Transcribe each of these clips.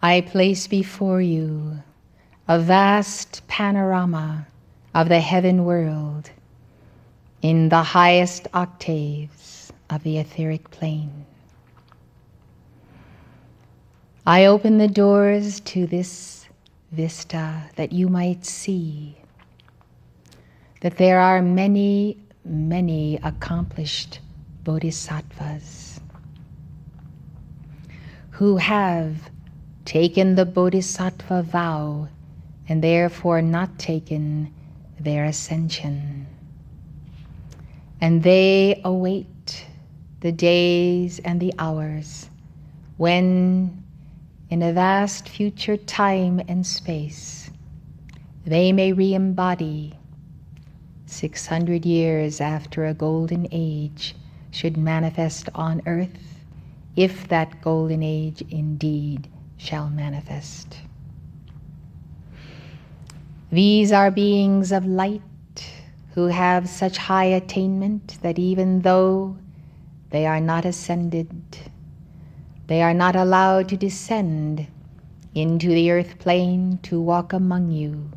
I place before you a vast panorama of the heaven world in the highest octaves of the etheric plane. I open the doors to this vista that you might see that there are many, many accomplished bodhisattvas who have taken the bodhisattva vow and therefore not taken their ascension. And they await the days and the hours when, in a vast future time and space, they may re-embody 600 years after a golden age should manifest on earth, if that golden age indeed shall manifest. These are beings of light who have such high attainment that even though they are not ascended, they are not allowed to descend into the earth plane to walk among you.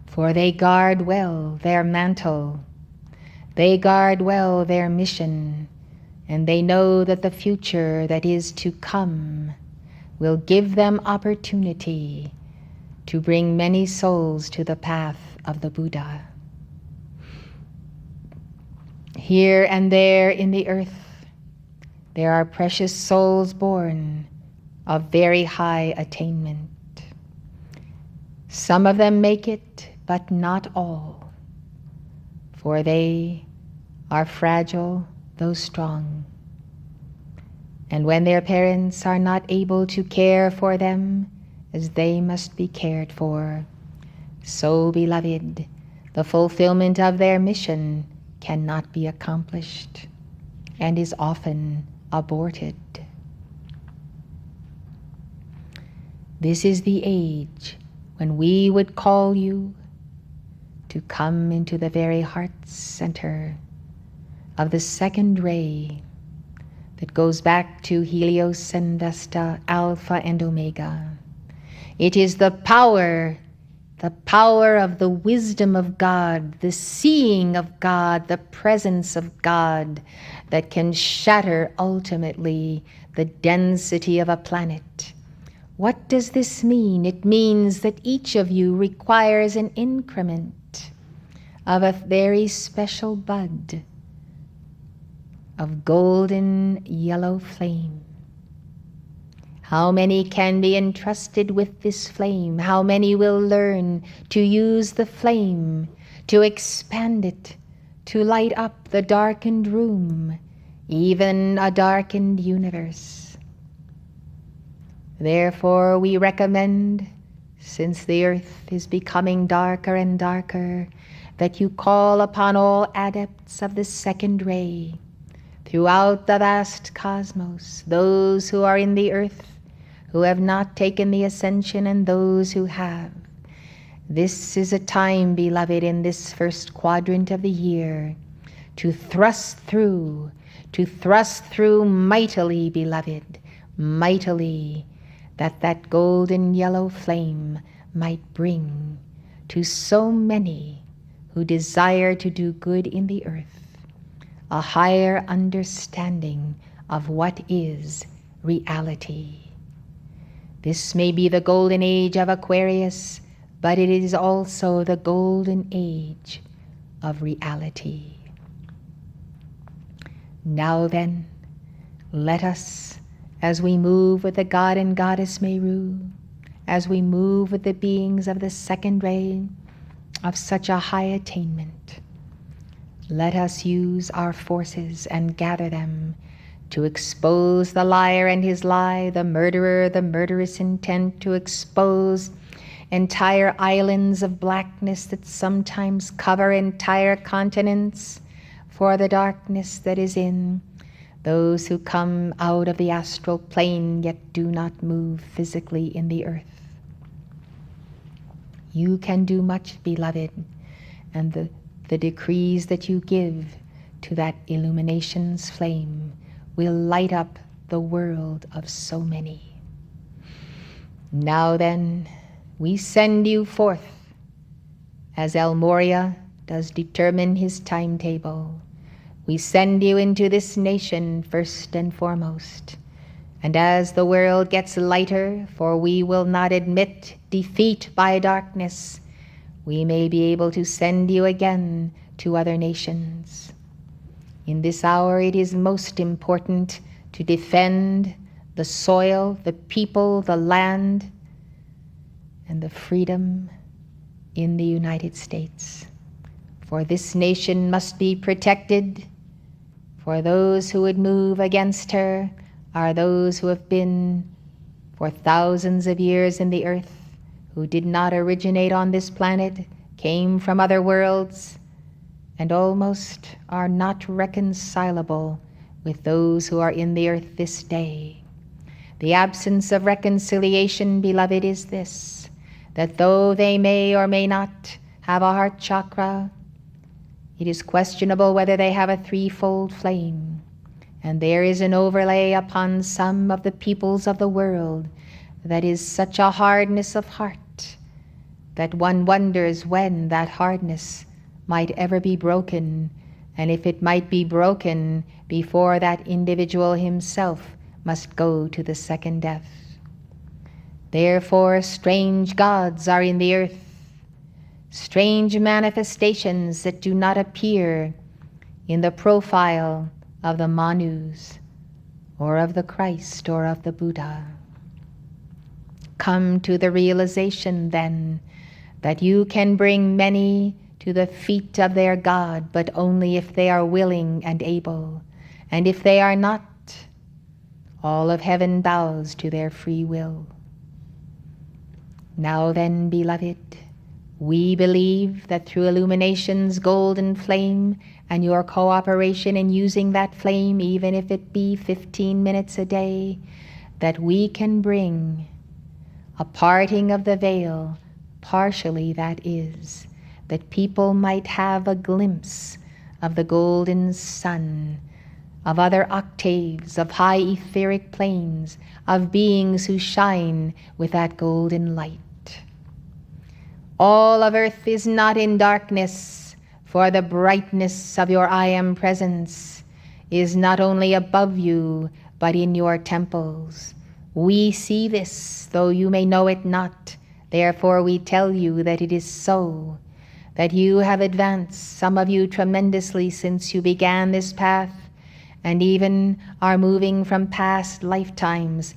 For they guard well their mantle, they guard well their mission, and they know that the future that is to come will give them opportunity to bring many souls to the path of the Buddha. Here and there in the earth, there are precious souls born of very high attainment. Some of them make it, but not all, for they are fragile though strong. And when their parents are not able to care for them as they must be cared for, so, beloved, the fulfillment of their mission cannot be accomplished and is often aborted. This is the age when we would call you to come into the very heart center of the second ray that goes back to Helios and Vesta, Alpha and Omega. It is the power of the wisdom of God, the seeing of God, the presence of God that can shatter ultimately the density of a planet. What does this mean? It means that each of you requires an increment of a very special bud of golden yellow flame. How many can be entrusted with this flame? How many will learn to use the flame, to expand it, to light up the darkened room, even a darkened universe? Therefore, we recommend, since the earth is becoming darker and darker, that you call upon all adepts of the second ray throughout the vast cosmos, those who are in the earth who have not taken the ascension and those who have. This is a time, beloved, in this first quadrant of the year to thrust through mightily, beloved, mightily, that golden yellow flame might bring to so many who desire to do good in the earth a higher understanding of what is reality. This may be the golden age of Aquarius, but it is also the golden age of reality. Now then, let us, as we move with the God and Goddess Meru, as we move with the beings of the second ray of such a high attainment, let us use our forces and gather them to expose the liar and his lie, the murderer, the murderous intent, to expose entire islands of blackness that sometimes cover entire continents, for the darkness that is in those who come out of the astral plane yet do not move physically in the earth. You can do much, beloved, and the decrees that you give to that illumination's flame will light up the world of so many. Now then, we send you forth, as El Moria does determine his timetable. We send you into this nation first and foremost. And as the world gets lighter, for we will not admit defeat by darkness, we may be able to send you again to other nations. In this hour, it is most important to defend the soil, the people, the land, and the freedom in the United States. For this nation must be protected, for those who would move against her are those who have been for thousands of years in the earth, who did not originate on this planet, came from other worlds, and almost are not reconcilable with those who are in the earth this day. The absence of reconciliation, beloved, is this, that though they may or may not have a heart chakra, it is questionable whether they have a threefold flame. And there is an overlay upon some of the peoples of the world that is such a hardness of heart that one wonders when that hardness might ever be broken, and if it might be broken before that individual himself must go to the second death. Therefore, strange gods are in the earth, strange manifestations that do not appear in the profile of the Manus, or of the Christ, or of the Buddha. Come to the realization, then, that you can bring many to the feet of their God, but only if they are willing and able. And if they are not, all of heaven bows to their free will. Now then, beloved, we believe that through illumination's golden flame and your cooperation in using that flame, even if it be 15 minutes a day, that we can bring a parting of the veil, partially that is, that people might have a glimpse of the golden sun, of other octaves, of high etheric planes, of beings who shine with that golden light. All of earth is not in darkness, for the brightness of your I Am presence is not only above you, but in your temples. We see this, though you may know it not. Therefore we tell you that it is so, that you have advanced, some of you tremendously, since you began this path, and even are moving from past lifetimes,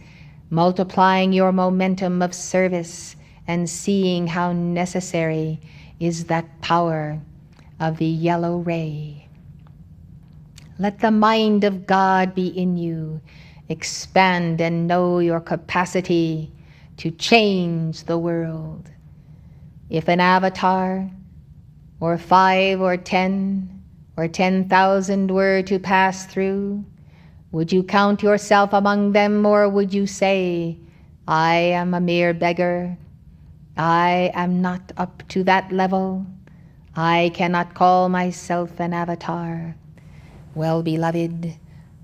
multiplying your momentum of service and seeing how necessary is that power of the yellow ray. Let the mind of God be in you. Expand and know your capacity to change the world. If an avatar, or 5 or 10 or 10,000 were to pass through, would you count yourself among them, or would you say, I am a mere beggar, I am not up to that level, I cannot call myself an avatar? Well, beloved,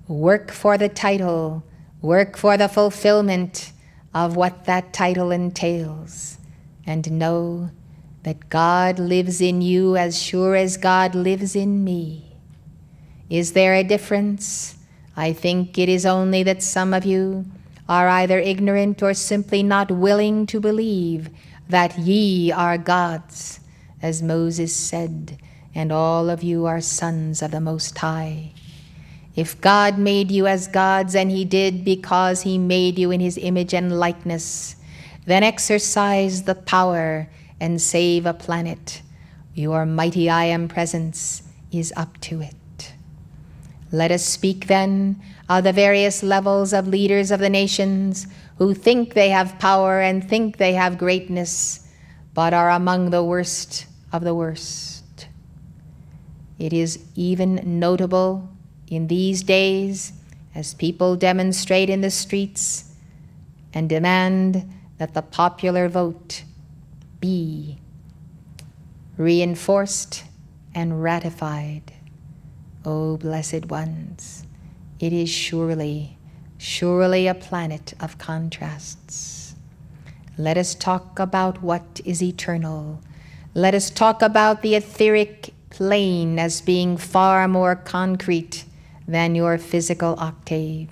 work for the title, work for the fulfillment of what that title entails, and know that God lives in you as sure as God lives in me. Is there a difference? I think it is only that some of you are either ignorant or simply not willing to believe that ye are gods, as Moses said, and all of you are sons of the Most High. If God made you as gods, and he did because he made you in his image and likeness, then exercise the power and save a planet. Your mighty I Am presence is up to it. Let us speak then of the various levels of leaders of the nations who think they have power and think they have greatness, but are among the worst of the worst. It is even notable in these days, as people demonstrate in the streets and demand that the popular vote be reinforced and ratified. O blessed ones, it is surely a planet of contrasts. Let us talk about what is eternal. Let us talk about the etheric plane as being far more concrete than your physical octave.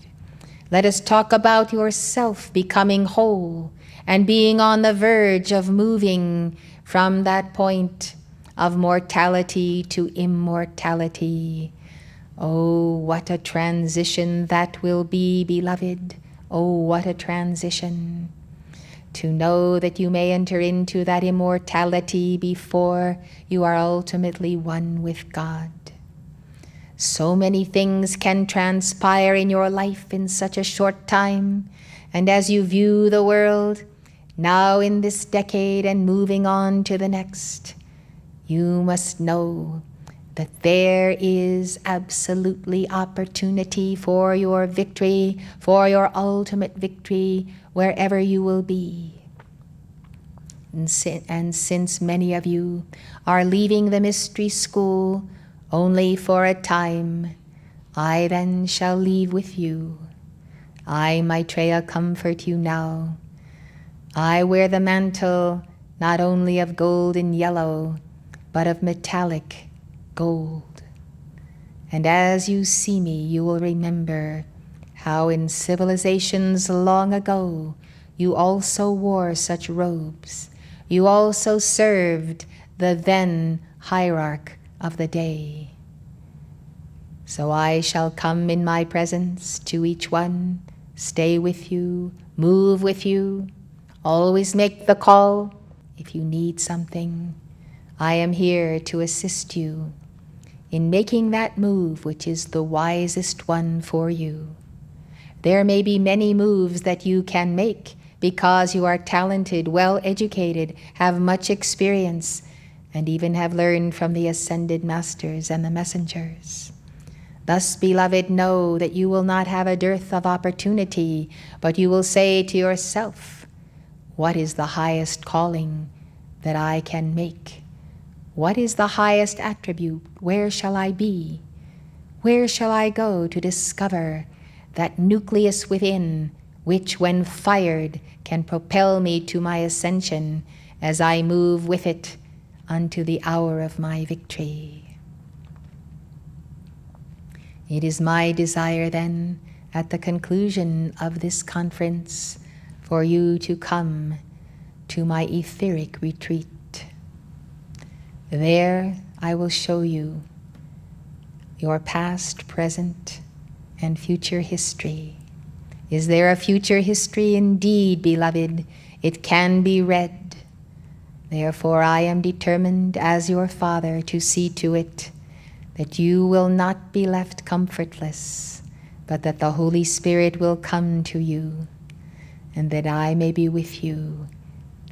Let us talk about yourself becoming whole and being on the verge of moving from that point of mortality to immortality. Oh, what a transition that will be, beloved. Oh, what a transition. To know that you may enter into that immortality before you are ultimately one with God. So many things can transpire in your life in such a short time, and as you view the world, now in this decade and moving on to the next, you must know that there is absolutely opportunity for your victory, for your ultimate victory, wherever you will be. And since many of you are leaving the mystery school only for a time, I then shall leave with you. I, Maitreya, comfort you now. I wear the mantle not only of gold and yellow, but of metallic gold. And as you see me, you will remember how in civilizations long ago you also wore such robes. You also served the then hierarch of the day. So I shall come in my presence to each one, stay with you, move with you, always make the call if you need something. I am here to assist you in making that move which is the wisest one for you. There may be many moves that you can make because you are talented, well-educated, have much experience, and even have learned from the ascended masters and the messengers. Thus, beloved, know that you will not have a dearth of opportunity, but you will say to yourself, what is the highest calling that I can make? What is the highest attribute? Where shall I be? Where shall I go to discover that nucleus within, which when fired can propel me to my ascension as I move with it unto the hour of my victory? It is my desire then, at the conclusion of this conference, for you to come to my etheric retreat. There I will show you your past, present, and future history. Is there a future history? Indeed, beloved, it can be read. Therefore I am determined as your father to see to it that you will not be left comfortless, but that the Holy Spirit will come to you, and that I may be with you.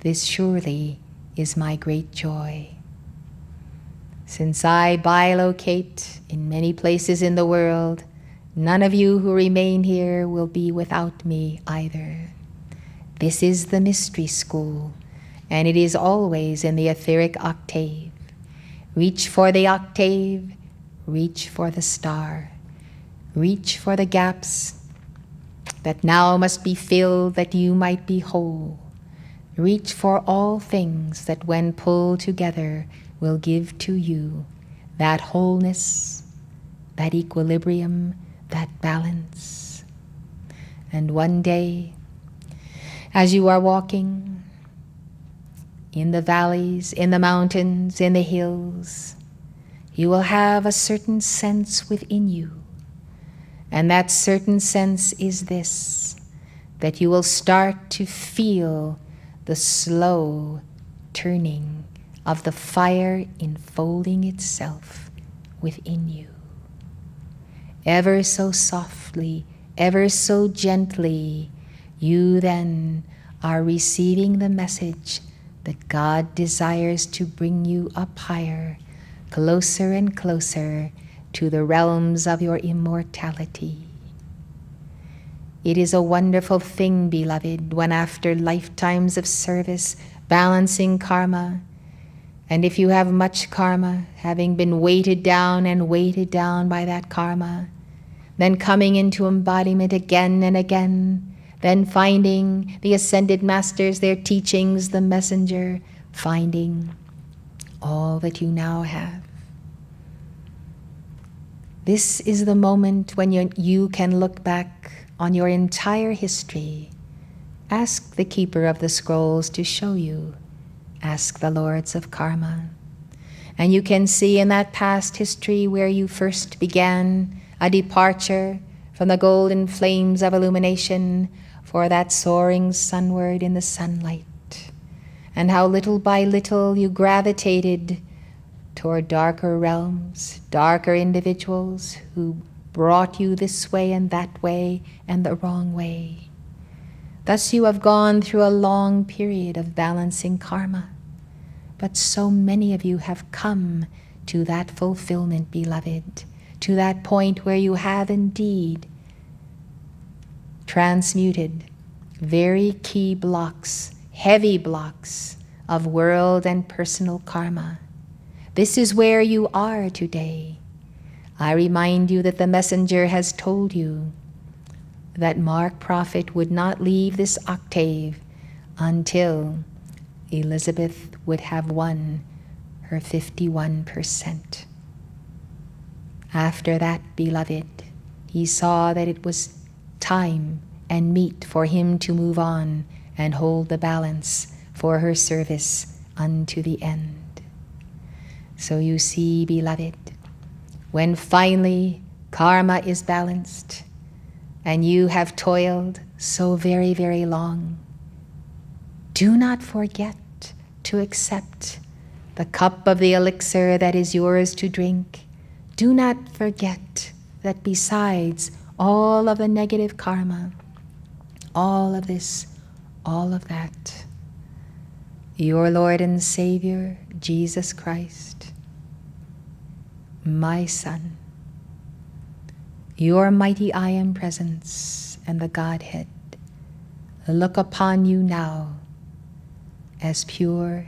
This surely is my great joy. Since I bilocate in many places in the world, none of you who remain here will be without me either. This is the mystery school, and it is always in the etheric octave. Reach for the octave, reach for the star, reach for the gaps that now must be filled that you might be whole. Reach for all things that when pulled together will give to you that wholeness, that equilibrium, that balance. And one day, as you are walking in the valleys, in the mountains, in the hills, you will have a certain sense within you. And that certain sense is this, that you will start to feel the slow turning of the fire enfolding itself within you. Ever so softly, ever so gently, you then are receiving the message that God desires to bring you up higher, closer and closer to the realms of your immortality. It is a wonderful thing, beloved, when after lifetimes of service, balancing karma, and if you have much karma, having been weighted down by that karma, then coming into embodiment again and again, then finding the ascended masters, their teachings, the messenger, finding all that you now have. This is the moment when you can look back on your entire history. Ask the keeper of the scrolls to show you. Ask the lords of karma. And you can see in that past history where you first began a departure from the golden flames of illumination for that soaring sunward in the sunlight, and how little by little you gravitated toward darker realms, darker individuals who brought you this way and the wrong way. Thus you have gone through a long period of balancing karma. But so many of you have come to that fulfillment, beloved, to that point where you have indeed transmuted very key blocks, heavy blocks of world and personal karma. This is where you are today. I remind you that the messenger has told you that Mark Prophet would not leave this octave until Elizabeth would have won her 51%. After that, beloved, he saw that it was time and meet for him to move on and hold the balance for her service unto the end. So you see, beloved, when finally karma is balanced and you have toiled so very, very long, do not forget to accept the cup of the elixir that is yours to drink. Do not forget that besides all of the negative karma, all of this, all of that, your Lord and Savior, Jesus Christ, my Son, your mighty I Am presence and the Godhead look upon you now as pure,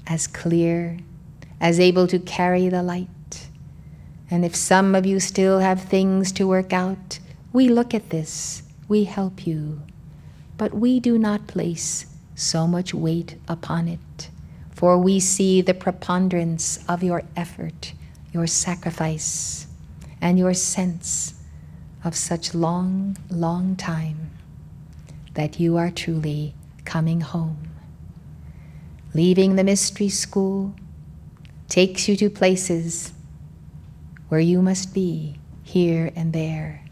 as clear, as able to carry the light. And if some of you still have things to work out, we look at this, we help you. But we do not place so much weight upon it, for we see the preponderance of your effort, your sacrifice, and your sense of such long, long time that you are truly coming home. Leaving the mystery school takes you to places where you must be, here and there,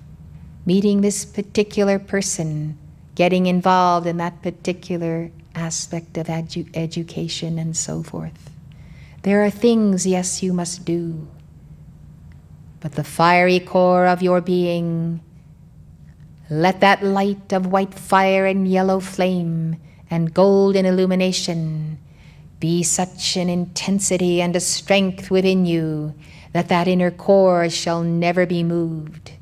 meeting this particular person, getting involved in that particular aspect of education and so forth. There are things, yes, you must do, but the fiery core of your being, let that light of white fire and yellow flame and golden illumination be such an intensity and a strength within you that that inner core shall never be moved.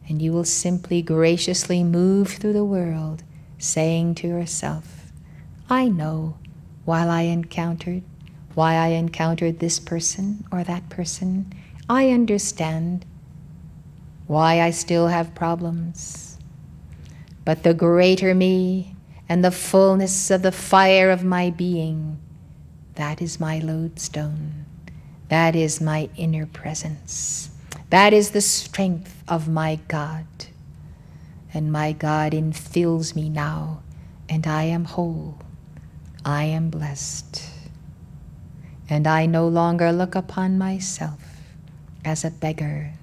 And you will simply graciously move through the world, saying to yourself, I know why I encountered this person or that person. I understand why I still have problems. But the greater me and the fullness of the fire of my being, that is my lodestone. That is my inner presence. That is the strength of my God. And my God infills me now, and I am whole. I am blessed. And I no longer look upon myself as a beggar,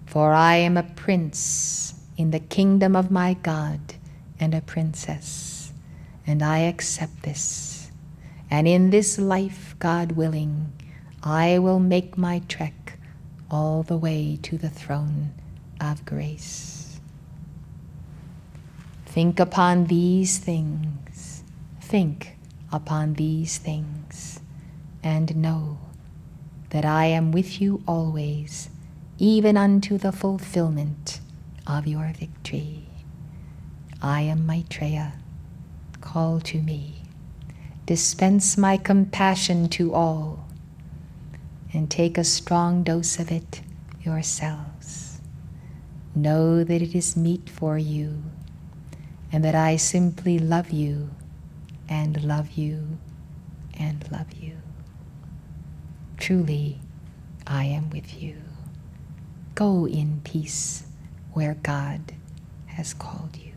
for I am a prince in the kingdom of my God and a princess, and I accept this. And in this life, God willing, I will make my trek all the way to the throne of grace. Think upon these things. Think upon these things. And know that I am with you always, even unto the fulfillment of your victory. I am Maitreya. Call to me. Dispense my compassion to all, and take a strong dose of it yourselves. Know that it is meet for you, and that I simply love you and love you and love you. Truly, I am with you. Go in peace where God has called you.